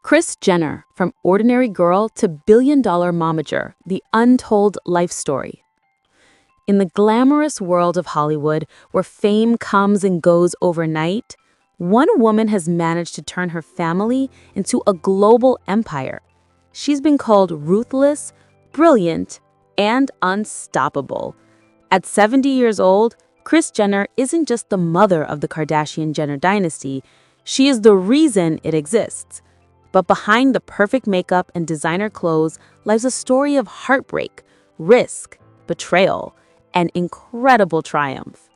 Kris Jenner, from ordinary girl to billion-dollar momager, the untold life story. In the glamorous world of Hollywood, where fame comes and goes overnight, one woman has managed to turn her family into a global empire. She's been called ruthless, brilliant, and unstoppable. At 70 years old, Kris Jenner isn't just the mother of the Kardashian-Jenner dynasty, she is the reason it exists. But behind the perfect makeup and designer clothes lies a story of heartbreak, risk, betrayal, and incredible triumph.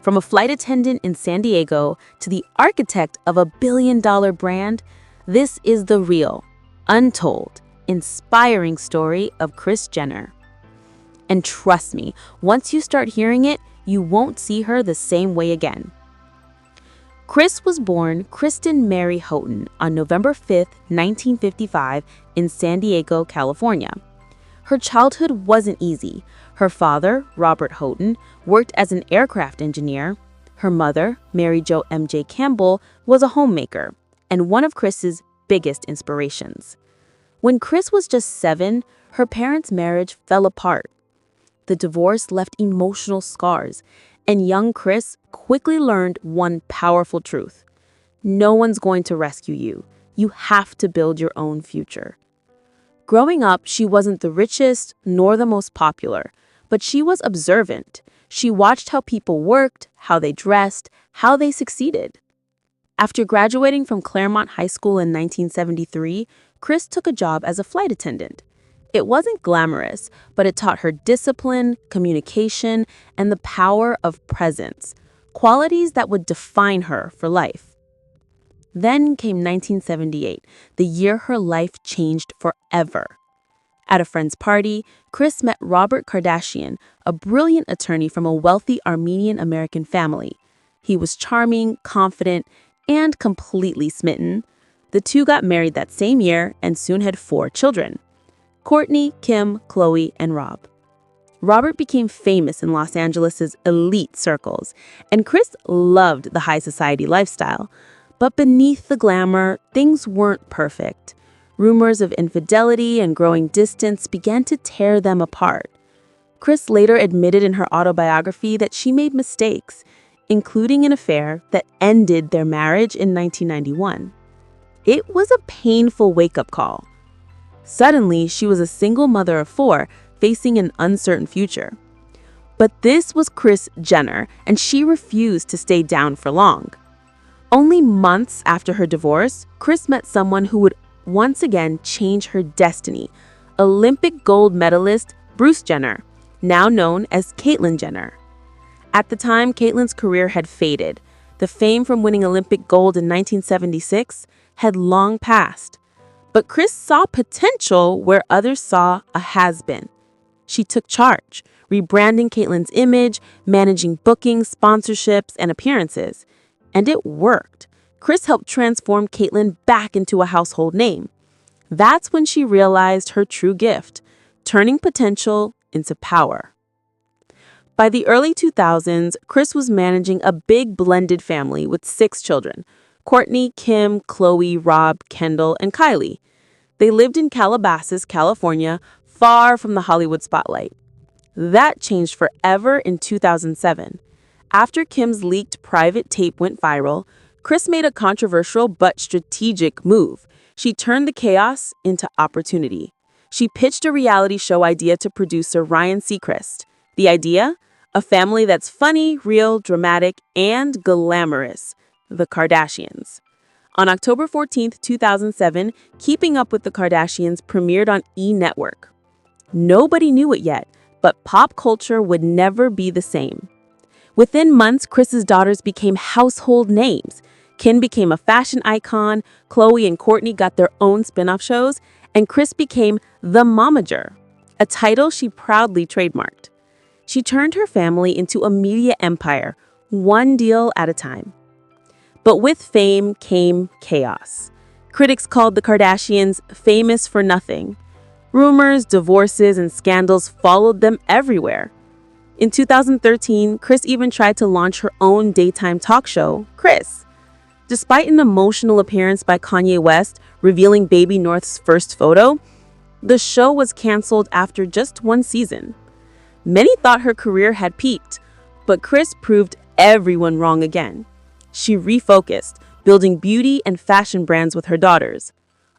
From a flight attendant in San Diego to the architect of a billion-dollar brand, this is the real, untold, inspiring story of Kris Jenner. And trust me, once you start hearing it, you won't see her the same way again. Kris was born Kristen Mary Houghton on November 5, 1955, in San Diego, California. Her childhood wasn't easy. Her father, Robert Houghton, worked as an aircraft engineer. Her mother, Mary Jo M.J. Campbell, was a homemaker and one of Kris's biggest inspirations. When Kris was just 7, her parents' marriage fell apart. The divorce left emotional scars, and young Kris quickly learned one powerful truth. No one's going to rescue you. You have to build your own future. Growing up, she wasn't the richest nor the most popular, but she was observant. She watched how people worked, how they dressed, how they succeeded. After graduating from Claremont High School in 1973, Kris took a job as a flight attendant. It wasn't glamorous, but it taught her discipline, communication, and the power of presence, qualities that would define her for life. Then came 1978, the year her life changed forever. At a friend's party, Kris met Robert Kardashian, a brilliant attorney from a wealthy Armenian-American family. He was charming, confident, and completely smitten. The two got married that same year and soon had 4 children: Kourtney, Kim, Khloe, and Rob. Robert became famous in Los Angeles' elite circles, and Kris loved the high society lifestyle. But beneath the glamour, things weren't perfect. Rumors of infidelity and growing distance began to tear them apart. Kris later admitted in her autobiography that she made mistakes, including an affair that ended their marriage in 1991. It was a painful wake-up call. Suddenly, she was a single mother of 4, facing an uncertain future. But this was Kris Jenner, and she refused to stay down for long. Only months after her divorce, Kris met someone who would once again change her destiny: Olympic gold medalist Bruce Jenner, now known as Caitlyn Jenner. At the time, Caitlyn's career had faded. The fame from winning Olympic gold in 1976 had long passed. But Kris saw potential where others saw a has-been. She took charge, rebranding Caitlyn's image, managing bookings, sponsorships, and appearances. And it worked. Kris helped transform Caitlyn back into a household name. That's when she realized her true gift, turning potential into power. By the early 2000s, Kris was managing a big blended family with 6 children: Kourtney, Kim, Khloe, Rob, Kendall, and Kylie. They lived in Calabasas, California, far from the Hollywood spotlight. That changed forever in 2007. After Kim's leaked private tape went viral, Kris made a controversial but strategic move. She turned the chaos into opportunity. She pitched a reality show idea to producer Ryan Seacrest. The idea? A family that's funny, real, dramatic, and glamorous: the Kardashians. On October 14, 2007, Keeping Up with the Kardashians premiered on E! Network. Nobody knew it yet, but pop culture would never be the same. Within months, Kris's daughters became household names. Kim became a fashion icon, Khloe and Kourtney got their own spin-off shows, and Kris became the Momager, a title she proudly trademarked. She turned her family into a media empire, one deal at a time. But with fame came chaos. Critics called the Kardashians famous for nothing. Rumors, divorces, and scandals followed them everywhere. In 2013, Kris even tried to launch her own daytime talk show, Kris. Despite an emotional appearance by Kanye West revealing Baby North's first photo, the show was canceled after just one season. Many thought her career had peaked, but Kris proved everyone wrong again. She refocused, building beauty and fashion brands with her daughters.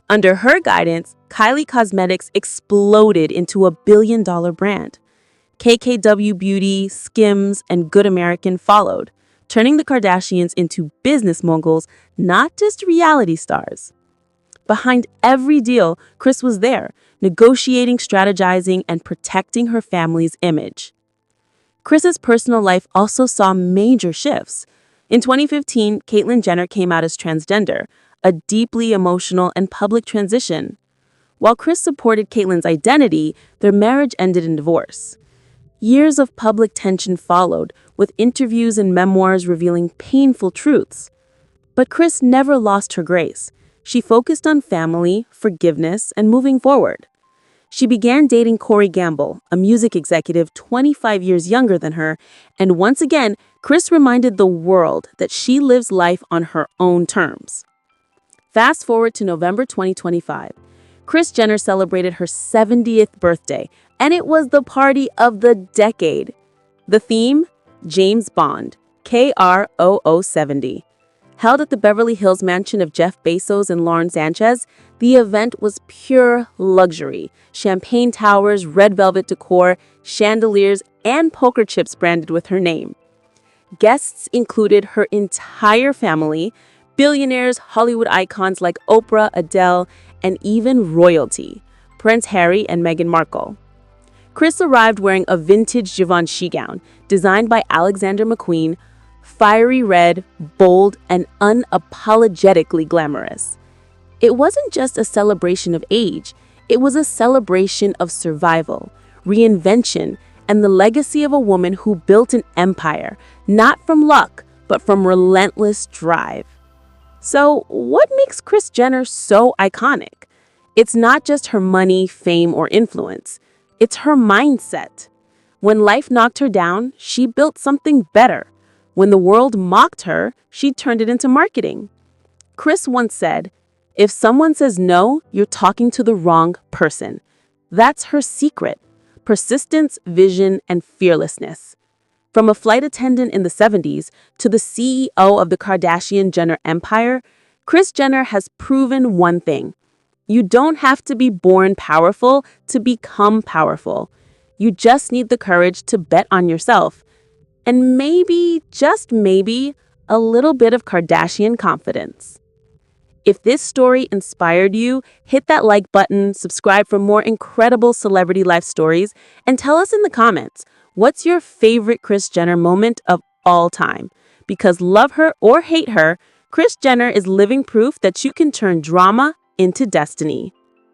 Under her guidance, Kylie Cosmetics exploded into a billion-dollar brand. KKW Beauty, SKIMS, and Good American followed, turning the Kardashians into business moguls, not just reality stars. Behind every deal, Kris was there, negotiating, strategizing, and protecting her family's image. Kris's personal life also saw major shifts. In 2015, Caitlyn Jenner came out as transgender, a deeply emotional and public transition. While Kris supported Caitlyn's identity, their marriage ended in divorce. Years of public tension followed, with interviews and memoirs revealing painful truths. But Kris never lost her grace. She focused on family, forgiveness, and moving forward. She began dating Corey Gamble, a music executive 25 years younger than her, and once again, Kris reminded the world that she lives life on her own terms. Fast forward to November 2025. Kris Jenner celebrated her 70th birthday, and it was the party of the decade. The theme? James Bond, KR0070. Held at the Beverly Hills mansion of Jeff Bezos and Lauren Sanchez, the event was pure luxury. Champagne towers, red velvet decor, chandeliers, and poker chips branded with her name. Guests included her entire family, billionaires, Hollywood icons like Oprah, Adele, and even royalty, Prince Harry and Meghan Markle. Kris arrived wearing a vintage Givenchy gown designed by Alexander McQueen, fiery red, bold, and unapologetically glamorous. It wasn't just a celebration of age, it was a celebration of survival, reinvention, and the legacy of a woman who built an empire, not from luck, but from relentless drive. So, what makes Kris Jenner so iconic? It's not just her money, fame, or influence. It's her mindset. When life knocked her down, she built something better. When the world mocked her, she turned it into marketing. Kris once said, "If someone says no, you're talking to the wrong person." That's her secret: persistence, vision, and fearlessness. From a flight attendant in the 70s to the CEO of the Kardashian-Jenner empire, Kris Jenner has proven one thing: you don't have to be born powerful to become powerful. You just need the courage to bet on yourself. And maybe, just maybe, a little bit of Kardashian confidence. If this story inspired you, hit that like button, subscribe for more incredible celebrity life stories, and tell us in the comments, what's your favorite Kris Jenner moment of all time? Because love her or hate her, Kris Jenner is living proof that you can turn drama into destiny.